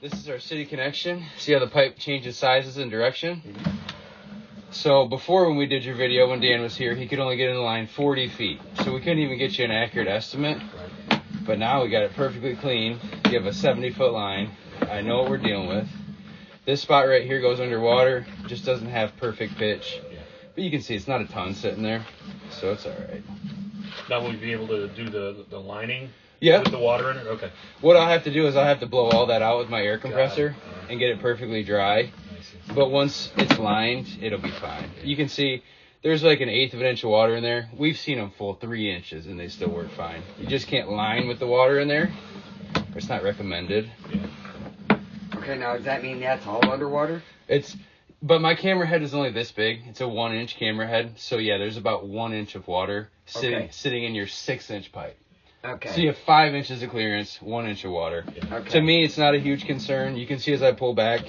This is our city connection. See how the pipe changes sizes and direction? So before, when we did your video, when Dan was here, he could only get in the line 40 feet. So we couldn't even get you an accurate estimate. But now we got it perfectly clean. You have a 70-foot line. I know what we're dealing with. This spot right here goes underwater. Just doesn't have perfect pitch. But you can see it's not a ton sitting there. So it's all right. Now will you be able to do the lining? Yeah. With the water in it? Okay. What I'll have to do is I'll have to blow all that out with my air compressor and get it perfectly dry. But once it's lined, it'll be fine. You can see there's like an 1/8 of an inch of water in there. We've seen them full 3 inches and they still work fine. You just can't line with the water in there. It's not recommended. Okay, now does that mean that's all underwater? But my camera head is only this big. It's a 1-inch camera head. So yeah, there's about 1 inch of water sitting in your 6-inch pipe. Okay. So you have 5 inches of clearance, 1 inch of water. Okay. To me, it's not a huge concern. You can see as I pull back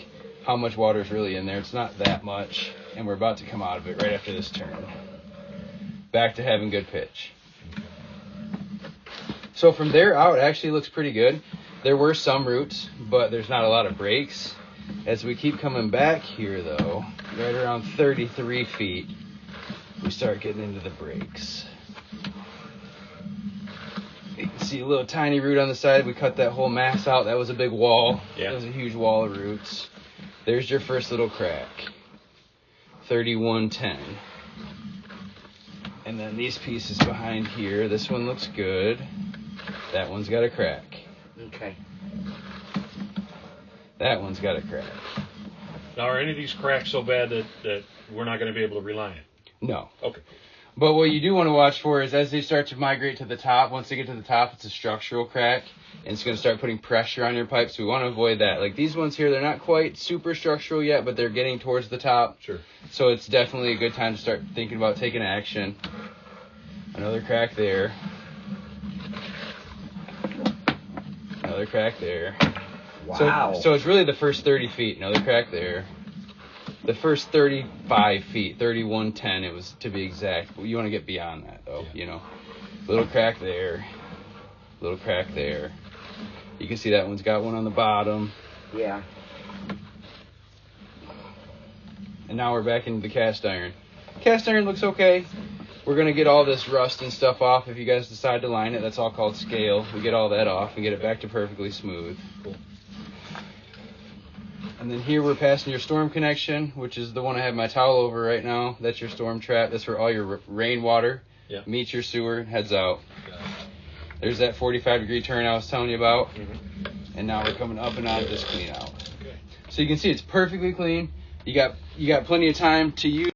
how much water is really in there. It's not that much, and we're about to come out of it right after this turn. Back to having good pitch. So from there out, it actually looks pretty good. There were some roots, but there's not a lot of breaks. As we keep coming back here, though, right around 33 feet, we start getting into the breaks. You can see a little tiny root on the side. We cut that whole mass out. That was a big wall. Yeah. That was a huge wall of roots. There's your first little crack. 3110. And then these pieces behind here. This one looks good. That one's got a crack. Okay. That one's got a crack. Now, are any of these cracks so bad that we're not going to be able to reline it? No. Okay. But what you do want to watch for is as they start to migrate to the top, once they get to the top, it's a structural crack, and it's going to start putting pressure on your pipe, so we want to avoid that. Like these ones here, they're not quite super structural yet, but they're getting towards the top. Sure. So it's definitely a good time to start thinking about taking action. Another crack there. Another crack there. Wow. So it's really the first 30 feet. Another crack there. The first 35 feet, 3110 it was to be exact. You want to get beyond that though, you know. Little crack there. Little crack there. You can see that one's got one on the bottom. Yeah. And now we're back into the cast iron. Cast iron looks okay. We're going to get all this rust and stuff off if you guys decide to line it. That's all called scale. We get all that off and get it back to perfectly smooth. Cool. And then here we're passing your storm connection, which is the one I have my towel over right now. That's your storm trap. That's for all your rainwater. Yeah. Meets your sewer, heads out. There's that 45-degree turn I was telling you about. And now we're coming up and out of this clean out. Okay. So you can see it's perfectly clean. You got plenty of time to use